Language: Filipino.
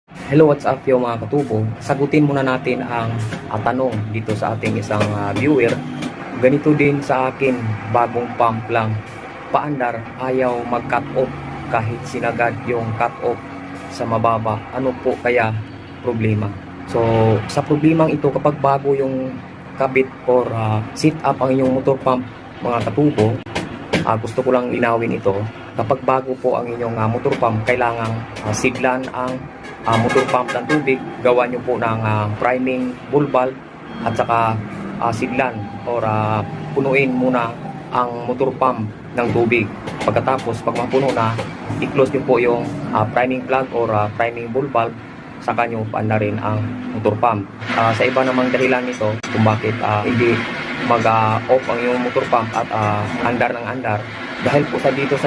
Hello, what's up yung mga katubo? Sagutin muna natin ang tanong dito sa ating isang viewer. Ganito din sa akin, bagong pump lang. Paandar, ayaw mag-cut off kahit sinagad yung cut off sa mababa. Ano po kaya problema? So, sa problemang ito, kapag bago yung kabit or sit up ang inyong motor pump, mga katubo, gusto ko lang linawin ito. Kapag bago po ang inyong motor pump, kailangang siglan ang motor pump ng tubig. Gawa nyo po ng priming bull valve at saka siglan or punuin muna ang motor pump ng tubig. Pagkatapos, pag mapuno na, i-close nyo po yung priming plug or priming bull valve, saka nyo paandarin ang motor pump. Sa iba namang dahilan nito kung bakit hindi mag-off ang yung motor pump at andar ng andar, dahil po sa dito sa